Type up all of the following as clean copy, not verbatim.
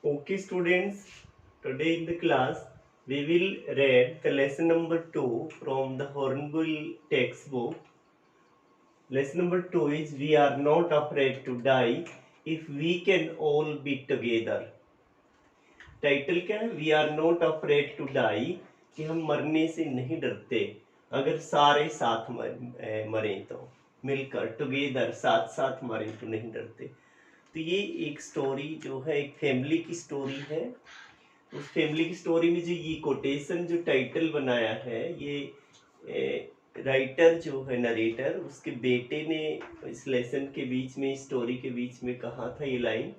Okay, students, today in the class we will read the lesson number 2 from the Hornbill textbook. Lesson number 2 is We Are Not Afraid to Die If We Can All Be Together. Title क्या है? We are not afraid to die, कि हम मरने से नहीं डरते अगर सारे साथ मरे तो, मिलकर टुगेदर साथ साथ मरे तो नहीं डरते। तो ये एक स्टोरी जो है, एक फैमिली की स्टोरी है। उस फैमिली की स्टोरी में जो ये कोटेशन जो टाइटल बनाया है, ये राइटर जो है, नरेटर, उसके बेटे ने इस लेसन के बीच में, स्टोरी के बीच में कहा था ये लाइन,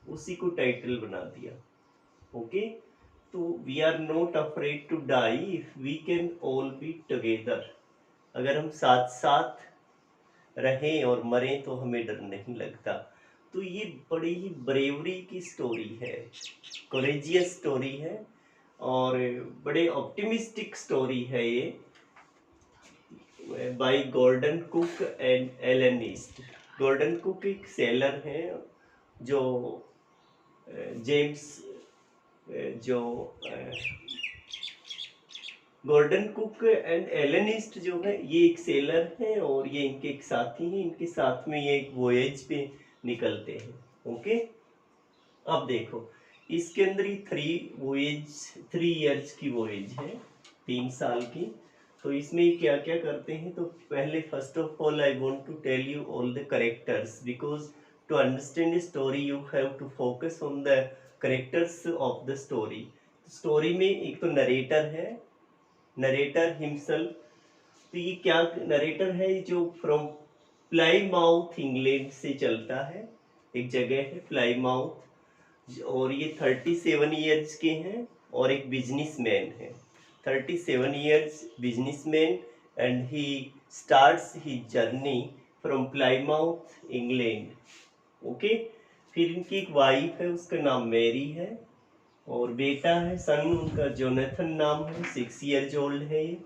उसी को टाइटल बना दिया। ओके, तो we are not afraid to die if we can all be together. अगर हम साथ साथ रहें और मरें तो हमें डर नहीं लगता। तो ये बड़ी ही ब्रेवरी की स्टोरी है, कोरेजियस स्टोरी है और बड़े ऑप्टिमिस्टिक स्टोरी है ये, by Gordon Cook and Alan East. Gordon Cook एक सेलर हैं जो जेम्स जो Gordon Cook and Alan East जो है, ये एक सेलर हैं और ये इनके एक साथी हैं। इनके साथ में ये एक वोएज पे निकलते हैं। ओके, अब देखो इसके अंदर ही 3 इयर्स की वोएज है, 3 साल की। तो इसमें क्या क्या करते हैं, तो पहले first of all I want to tell you all the characters, because to understand the story you have to focus on the characters of the story. Story में एक तो नरेटर है, नरेटर हिमसेल्फ। तो ये क्या नरेटर है, जो from Plymouth England से चलता है। एक जगह है प्लाईमाउथ, और ये 37 इयर्स के हैं और एक बिजनेसमैन है। 37 years businessman, and he starts his journey from Plymouth England. Okay, फिर इनकी एक वाइफ है, उसका नाम मैरी है, और बेटा है, सन उनका जोनाथन नाम है, 6 इयर्स ओल्ड है ये।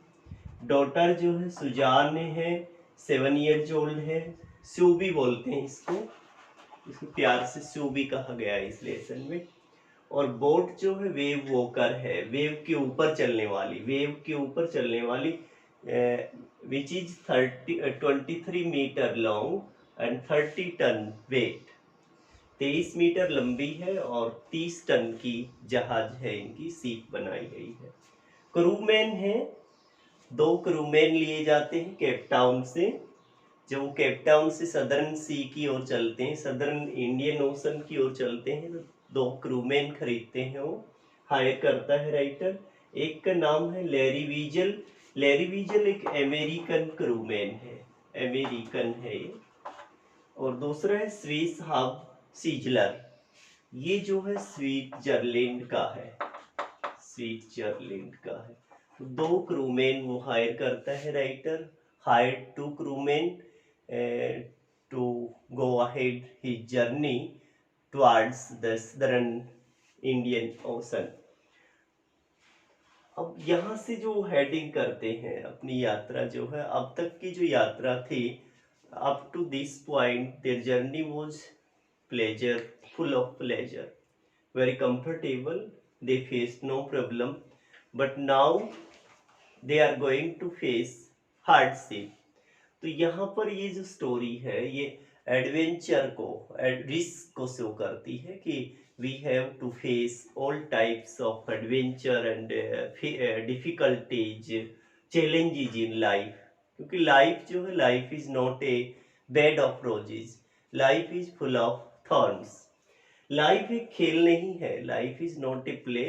डॉटर जो है सुजान है, 7 इयर्स ओल्ड है। सूबी बोलते हैं इसको, इसको प्यार से सूबी कहा गया है इस लेसन में। और बोट जो है वेव वॉकर है, वेव के ऊपर चलने वाली, वेव के ऊपर चलने वाली, which is 23 metre long and 30 ton weight. 23 metre लंबी है और 30 टन की जहाज है, इनकी सीप बनाई गई है। क्रूमैन है, 2 क्रूमैन लिए जाते हैं केप टाउन से। जब वो केप टाउन से सदर्न सी की ओर चलते हैं, सदर्न इंडियन ओशन की ओर चलते हैं, तो 2 क्रूमैन खरीदते हैं, वो हायर करता है राइटर। एक का नाम है लैरी वीजल। लैरी वीजल एक अमेरिकन क्रूमैन है, अमेरिकन है ये। और दूसरा है स्विस हब सीजलर, ये जो है स्विट्जरलैंड का है, स्विट्जरलैंड का है। तो 2 क्रूमैन वो हायर करता है writer, hire 2 crewmen to go ahead his journey towards the southern Indian Ocean. अब यहाँ से जो हेडिंग करते हैं अपनी यात्रा जो है, अब तक की जो यात्रा थी, up to this point their journey was pleasure, full of pleasure, very comfortable, they faced no problem, but now they are going to face hardship। तो यहाँ पर ये जो स्टोरी है, ये एडवेंचर को, रिस्क को शो करती है कि we have to face all types of adventure and difficulties, challenges in life. क्योंकि लाइफ जो है, life is not a bed of roses, life is full of thorns. Life एक खेल नहीं है, life is not a play,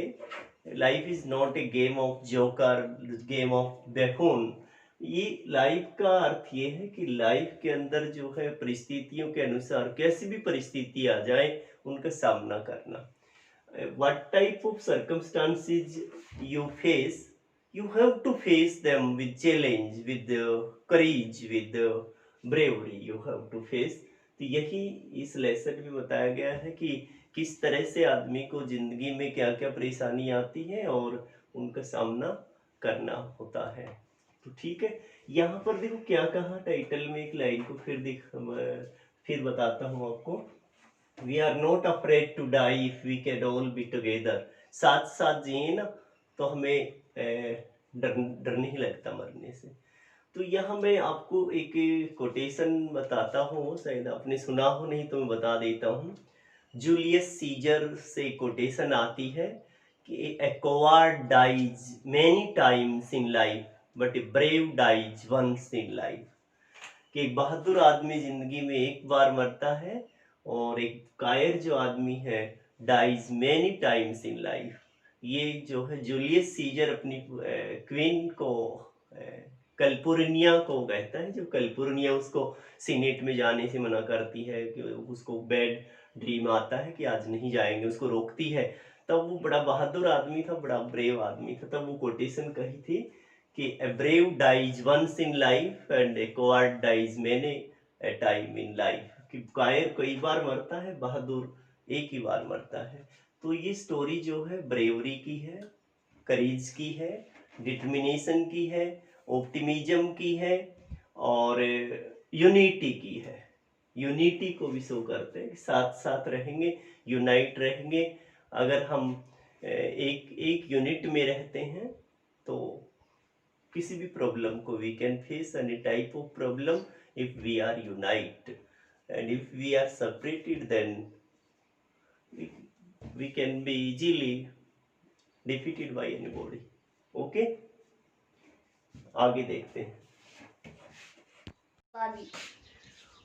life is not a game of joker, game of buffoon. ये life का अर्थ ये है कि लाइफ के अंदर जो है, परिस्थितियों के अनुसार कैसी भी परिस्थिति आ जाए, उनका सामना करना। what type of circumstances you face, you have to face them with challenge, with courage, with bravery, you have to face। तो यही इस लेसन में बताया गया है कि किस तरह से आदमी को जिंदगी में क्या क्या परेशानी आती है और उनका सामना करना होता है। तो ठीक है, यहाँ पर देखो क्या कहा टाइटल में, एक लाइन को फिर बताता हूँ आपको। We are not afraid to die if we can all be together. साथ साथ जिए ना तो हमें डर नहीं लगता मरने से। तो यहाँ मैं आपको एक कोटेशन बताता हूँ, शायद आपने सुना हो, नहीं तो मैं बता देता हूँ। जूलियस सीजर से कोटेशन आती है कि a coward dies many times in life but a brave dies once in life. कि एक बहादुर आदमी जिंदगी में एक बार मरता है और एक कायर जो आदमी है dies many times in life. ये जो है जूलियस सीजर अपनी क्वीन को कल्पुर्निया को कहता है, जो कल्पुर्निया उसको सीनेट में जाने से मना करती है, कि उसको बैड ड्रीम आता है कि आज नहीं जाएंगे, उसको रोकती है। तब वो बड़ा बहादुर आदमी था, बड़ा ब्रेव आदमी था, तब वो कोटेशन कही थी कि a brave dies once in life and a coward dies many a time in life. कि कायर कई बार मरता है, बहादुर एक ही बार मरता है। तो ये स्टोरी जो है ब्रेवरी की है, करेज की है, डिटर्मिनेशन की है, ऑप्टिमिज्म की है और यूनिटी की है। यूनिटी को भी शो करते हैं, साथ साथ रहेंगे, यूनाइट रहेंगे। अगर हम एक एक यूनिट में रहते हैं तो किसी भी प्रॉब्लम को we can face any type of problem if we are unite, and if we are separated then we can be easily defeated by anybody. Okay, आगे देखते हैं।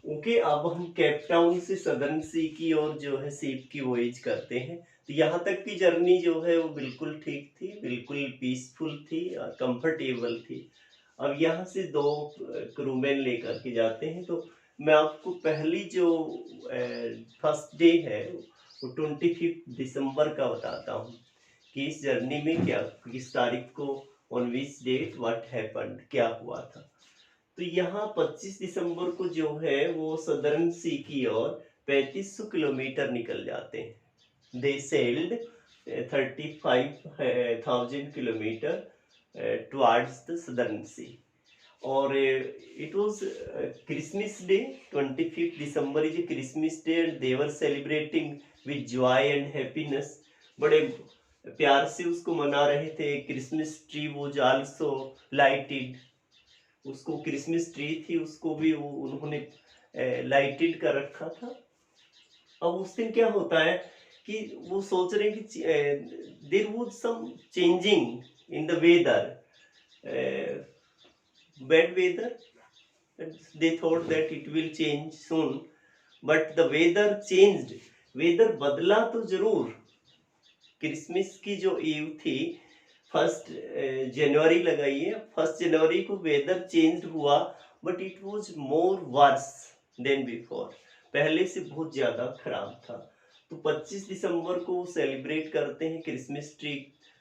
ओके, अब हम केप टाउन से सदर्न सी की और जो है सीप की वॉयज करते हैं। तो यहाँ तक की जर्नी जो है वो बिल्कुल ठीक थी, बिल्कुल पीसफुल थी और कंफर्टेबल थी। अब यहाँ से दो क्रूमैन लेकर के जाते हैं। तो मैं आपको पहली जो फर्स्ट डे है वो 25 दिसंबर का बताता हूँ कि इस जर्नी में क्या, किस तारीख को, on which date what happened, क्या हुआ था। तो यहाँ 25 दिसंबर को जो है वो सदर्न सी की ओर 3500 किलोमीटर निकल जाते हैं। They sailed 35,000 kilometre towards the southern sea. और it was Christmas day, 25 December is a Christmas day and they were celebrating with joy and happiness. बड़े प्यार से उसको मना रहे थे। Christmas tree was also lighted, उसको क्रिसमस ट्री थी उसको भी उन्होंने लाइटेड कर रखा था। अब उस दिन क्या होता है कि वो सोच रहे हैं कि there was some changing in the weather, bad weather, they thought that it will change soon, but the weather changed। Weather बदला तो जरूर। क्रिसमस की जो ईव थी 1 जनवरी लगाइए, 1 जनवरी को वेदर चेंज हुआ, but it was more worse than before, पहले से बहुत ज्यादा खराब था। तो 25 दिसंबर को सेलिब्रेट करते हैं क्रिसमस ट्री,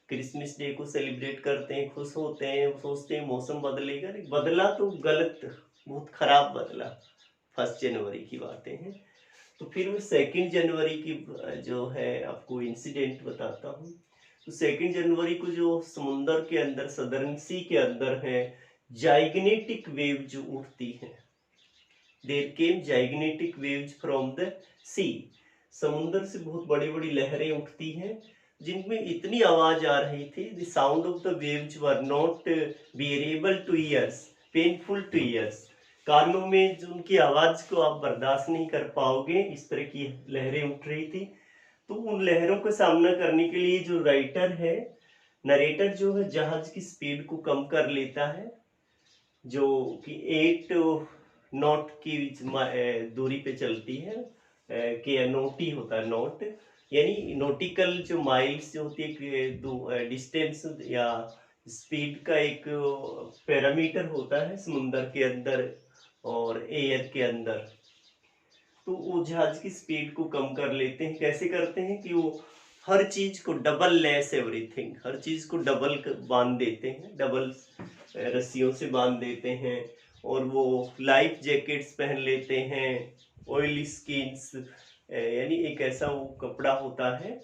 क्रिसमस डे को सेलिब्रेट करते हैं, खुश होते हैं, सोचते हैं मौसम बदलेगा, बदला तो गलत, बहुत खराब बदला। 1 जनवरी की बातें हैं। तो फिर मैं 2 जनवरी की जो है आपको इंसिडेंट बताता हूँ। तो 2 जनवरी को जो समुंदर के अंदर, सदर्न सी के अंदर है, जाइग्नेटिक वेव जो उठती है, there came gigantic waves from the sea. समुंदर से बहुत बड़ी बड़ी लहरें उठती हैं जिनमें इतनी आवाज आ रही थी, the sound of the waves were not bearable two years, painful two years. कानों में जो उनकी आवाज को आप बर्दाश्त नहीं कर पाओगे, इस तरह की लहरें उठ रही थी। तो उन लहरों का सामना करने के लिए जो राइटर है, नरेटर जो है, जहाज की स्पीड को कम कर लेता है, जो कि 8 नॉट की दूरी पे चलती है, कि नोटी होता है, नोट यानी नोटिकल जो माइल्स जो होती है, डिस्टेंस या स्पीड का एक पैरामीटर होता है समुंदर के अंदर और एयर के अंदर। तो वो जहाज की स्पीड को कम कर लेते हैं। कैसे करते हैं कि वो हर चीज को डबल लेस एवरीथिंग, हर चीज को डबल बांध देते हैं, डबल रस्सियों से बांध देते हैं, और वो लाइफ जैकेट्स पहन लेते हैं, ऑयली स्किन्स, यानी एक ऐसा वो कपड़ा होता है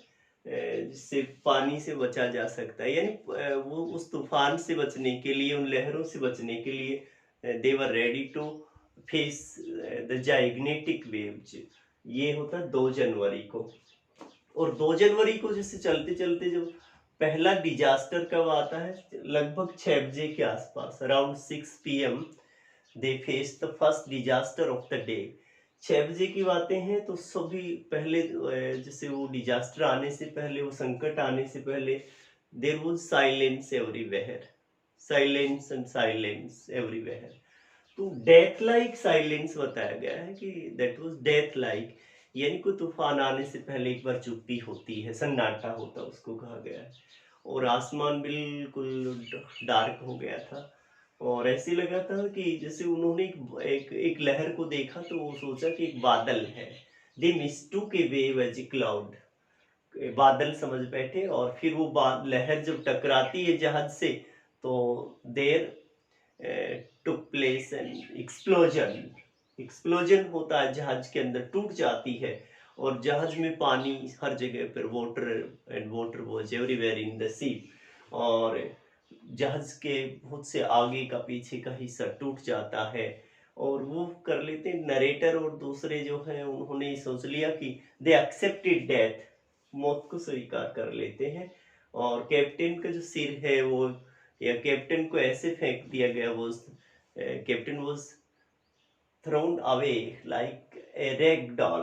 जिससे पानी से बचा जा सकता है, यानी वो उस तूफान से बचने के लिए, उन लहरों से बचने के लिए they were ready to face the gigantic waves. ये होता है 2 जनवरी को। और 2 जनवरी को जैसे चलते चलते जो पहला डिजास्टर कब आता है, लगभग 6 बजे के आसपास, around 6 PM they face the first disaster of the day. 6 बजे की बातें हैं तो सभी पहले जैसे वो डिजास्टर आने से पहले, वो संकट आने से पहले, there was silence everywhere, silence and silence everywhere. तो डेथ लाइक साइलेंस बताया गया है कि दैट वाज डेथ लाइक, यानी कोई तूफान आने से पहले एक बार चुप्पी होती है, सन्नाटा होता है, उसको कहा गया है। और आसमान बिल्कुल डार्क हो गया था, और ऐसे लगा था कि जैसे उन्होंने एक लहर को देखा तो वो सोचा कि एक बादल है। दे मिस्टूक ए वेव एज ए क्लाउड, बादल समझ बैठे। और फिर वो लहर जब टकराती है जहाज से, तो there took place and explosion, explosion होता है, जहाज के अंदर टूट जाती है, और जहाज में पानी हर जगह पर, water and water was everywhere in the sea. और जहाज के बहुत से आगे का पीछे का हिस्सा टूट जाता है। और वो कर लेते हैं नरेटर और दूसरे जो हैं, उन्होंने सोच लिया कि दे एक्सेप्टेड डेथ, मौत को स्वीकार कर लेते हैं। और कैप्टन का जो सिर है वो, या कैप्टन को ऐसे फेंक दिया गया, वो captain was thrown away like a rag doll.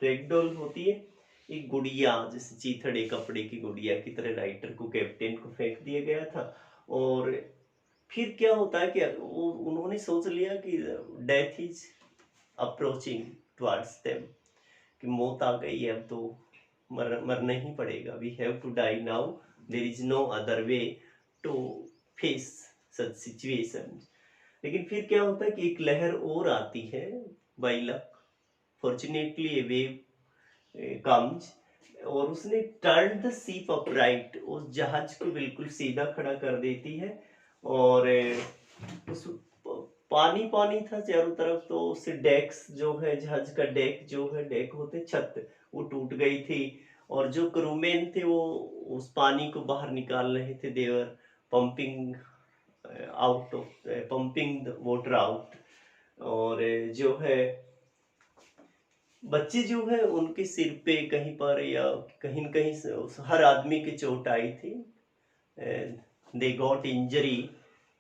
Rag doll होती है एक गुड़िया, जैसे चीथड़े कपड़े की गुड़िया की तरह राइटर को, कैप्टन को फेंक दिया गया था। और फिर क्या होता है कि वो उन्होंने सोच लिया कि death is approaching towards them, कि मौत आ गई है, अब तो मरना ही पड़ेगा, we have to die now, there is no other way to face such situation. लेकिन फिर क्या होता है कि एक लहर और आती है, by luck, fortunately A wave comes, और उसने टर्न द शिप अपराइट, उस जहाज को बिल्कुल सीधा खड़ा कर देती है। और उस पानी पानी था चारों तरफ, तो उससे डेक्स जो है, जहाज का डेक जो है, डेक होते छत, वो टूट गई थी। और जो क्रूमैन थे वो उस पानी को बाहर निकाल रहे थे, they were pumping out of, pumping the water out. और जो है बच्चे जो है उनके सिर पे कहीं पर या कहीं न कहीं हर आदमी की चोट आई थी। They got injury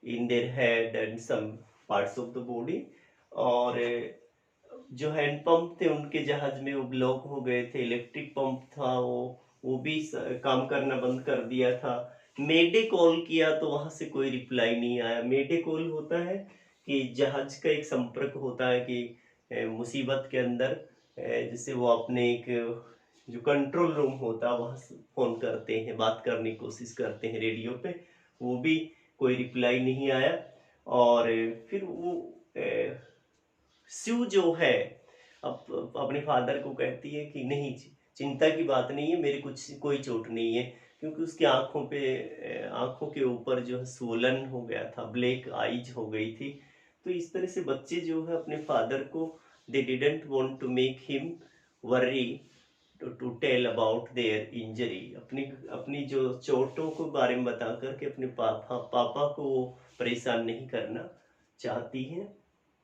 in their head and some parts of the body. और जो हैंड पंप थे उनके जहाज में वो ब्लॉक हो गए थे, इलेक्ट्रिक पंप था वो भी काम करना बंद कर दिया था। मेडे कॉल किया तो वहां से कोई रिप्लाई नहीं आया। मेडे कॉल होता है कि जहाज का एक संपर्क होता है कि मुसीबत के अंदर जैसे वो अपने एक जो कंट्रोल रूम होता है वहां से फोन करते हैं, बात करने की कोशिश करते हैं रेडियो पे, वो भी कोई रिप्लाई नहीं आया। और फिर वो स्यू जो है अब अपने फादर को कहती है कि नहीं, चिंता की बात नहीं है, मेरे कुछ कोई चोट नहीं है, क्योंकि उसकी आंखों पे, आंखों के ऊपर जो है स्वोलन हो गया था, ब्लैक आईज हो गई थी। तो इस तरह से बच्चे जो है अपने फादर को, they didn't want to make him worry to tell about their injury, अपनी अपनी जो चोटों को बारे में बता करके अपने पापा को परेशान नहीं करना चाहती हैं।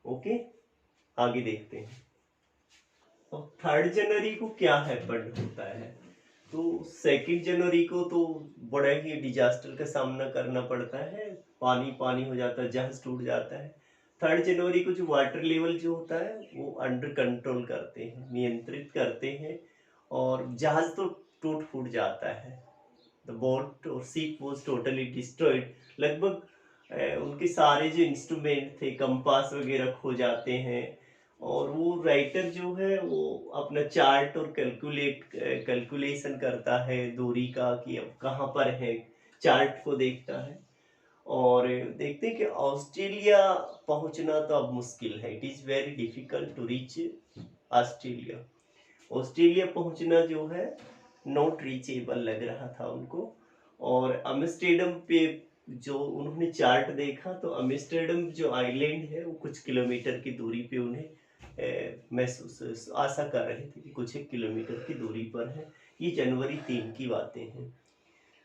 ओके, आगे देखते हैं। तो 3 जनवरी को क्या हैपेंड होता है, तो 2 जनवरी को तो बड़ा ही डिजास्टर का सामना करना पड़ता है, पानी पानी हो जाता है, जहाज टूट जाता है। 3 जनवरी को जो वाटर लेवल जो होता है वो अंडर कंट्रोल करते हैं, नियंत्रित करते हैं, और जहाज तो टूट फूट जाता है। द बोट और शिप वाज टोटली डिस्ट्रॉयड। लगभग उनके सारे जो इंस्ट्रूमेंट थे, कंपास वगैरह खो जाते हैं। और वो राइटर जो है वो अपना चार्ट और कैलकुलेशन करता है दूरी का, कि अब कहाँ पर है, चार्ट को देखता है। और देखते हैं कि ऑस्ट्रेलिया पहुंचना तो अब मुश्किल है, it is very difficult to reach Australia. Australia पहुंचना जो है नॉट रीचेबल लग रहा था उनको। और अम्स्टर्डम पे जो उन्होंने चार्ट देखा, तो अम्स्टर्डम जो आइलैंड है वो कुछ किलोमीटर की दूरी पे उन्हें महसूस, आशा कर रहे थे कि कुछ 1 किलोमीटर की दूरी पर है। ये जनवरी 3 की बातें हैं।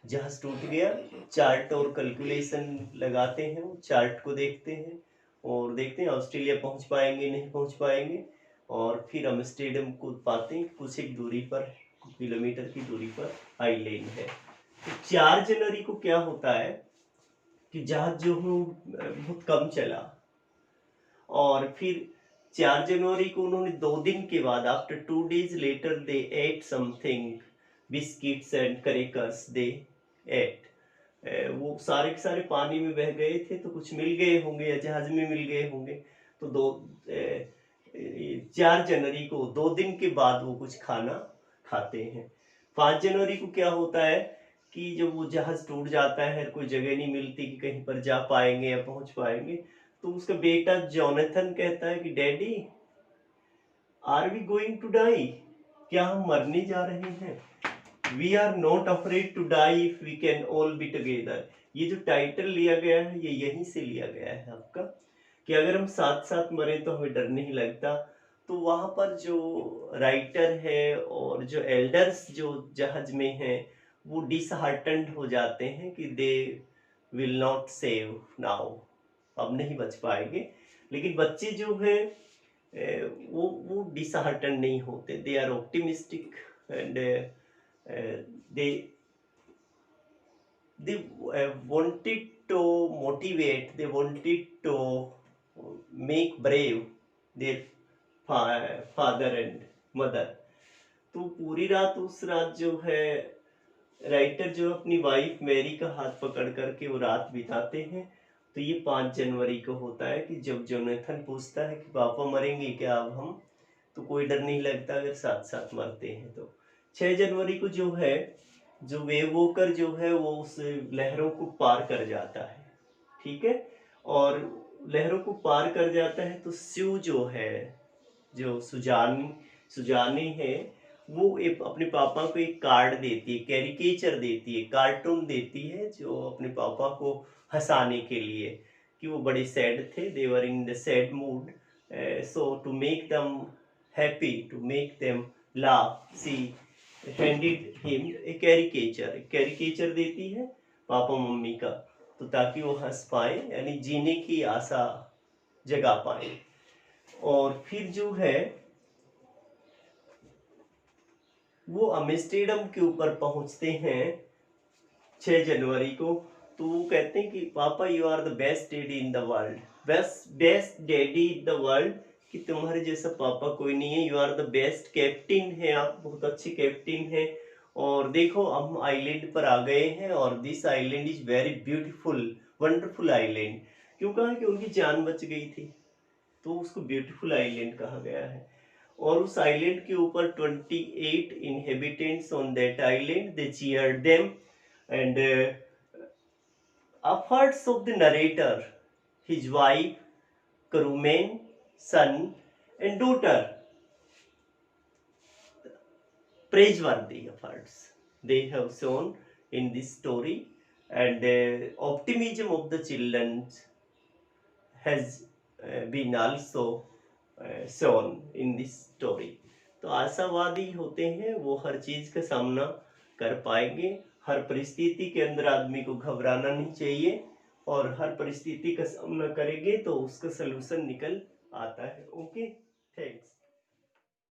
जहाज टूट गया, चार्ट और कैलकुलेशन लगाते हैं, वो चार्ट को देखते हैं और देखते हैं ऑस्ट्रेलिया पहुंच पाएंगे नहीं पहुंच पाएंगे। और फिर अम्स्टर्डम कूद पाते हैं, कुछ एक दूरी पर, किलोमीटर की दूरी पर आइलैंड है। तो 4 जनवरी को क्या होता है कि जहाज जो है बहुत कम चला, और फिर 4 जनवरी को उन्होंने 2 दिन के बाद, after 2 days later, they ate something, biscuits and crackers they ate. वो सारे के सारे पानी में बह गए थे, तो कुछ मिल गए होंगे या जहाज में मिल गए होंगे। तो 4 जनवरी को 2 दिन के बाद वो कुछ खाना खाते हैं। 5 जनवरी को क्या होता है कि जब वो जहाज टूट जाता है, कोई जगह नहीं मिलती कि कहीं पर जा पाएंगे या पहुंच पाएंगे, तो उसका बेटा जोनाथन कहता है कि daddy, are we going to die, क्या हम मरने जा रहे हैं? We are not afraid to die if we can all be together. ये जो टाइटल लिया गया है ये यहीं से लिया गया है आपका, कि अगर हम साथ साथ मरे तो हमें डर नहीं लगता। तो वहां पर जो राइटर है और जो एल्डर्स जो जहाज में हैं, वो डिसहार्टन्ड हो जाते हैं कि they will not save now, अब नहीं बच पाएंगे। लेकिन बच्चे जो है वो डिसहार्टन नहीं होते, they are optimistic and they wanted to motivate, they wanted to make brave their father and mother। तो पूरी रात, उस रात जो है राइटर जो अपनी वाइफ मैरी का हाथ पकड़ करके वो रात बिताते हैं। तो ये 5 जनवरी को होता है कि जब जोनाथन पूछता है कि पापा मरेंगे क्या अब हम, तो कोई डर नहीं लगता अगर साथ साथ मरते हैं तो। 6 जनवरी को जो है, जो वेव वॉकर जो है वो उस लहरों को पार कर जाता है, ठीक है, और लहरों को पार कर जाता है तो स्यू जो है, जो सुजानी है, वो एक अपने पापा को एक कार्ड देती है, कैरिकेचर देती है, कार्टून देती है, जो अपने पापा को हंसाने के लिए, कि वो बड़े सैड थे, they were in the sad mood, so to make them happy, to make them laugh, she handed him a caricature देती है पापा मम्मी का, तो ताकि वो हंस पाए, यानी जीने की आशा जगा पाए। और फिर जो है वो अम्स्टर्डम के ऊपर पहुंचते हैं 6 जनवरी को। तो वो कहते हैं कि पापा you are the best daddy in the world, best daddy in the world, कि तुम्हारे जैसा पापा कोई नहीं है, you are the best captain है, आप बहुत अच्छे कैप्टन हैं। और देखो हम आइलैंड पर आ गए हैं, और this island is very beautiful, wonderful island. क्यों कहा कि उनकी जान बच गई थी, तो उसको ब्यूटीफुल आइलैंड कहा गया है। और उस आइलैंड के ऊपर 28 inhabitants on that island, they cheered them, and efforts of the narrator, his wife, crewmen, son and daughter, praiseworthy efforts they have shown in this story, and optimism of the children has been also shown in this story। तो आशावादी होते हैं, वो हर चीज का सामना कर पाएंगे। हर परिस्थिति के अंदर आदमी को घबराना नहीं चाहिए, और हर परिस्थिति का सामना करेंगे तो उसका सलूशन निकल आता है। Okay, thanks.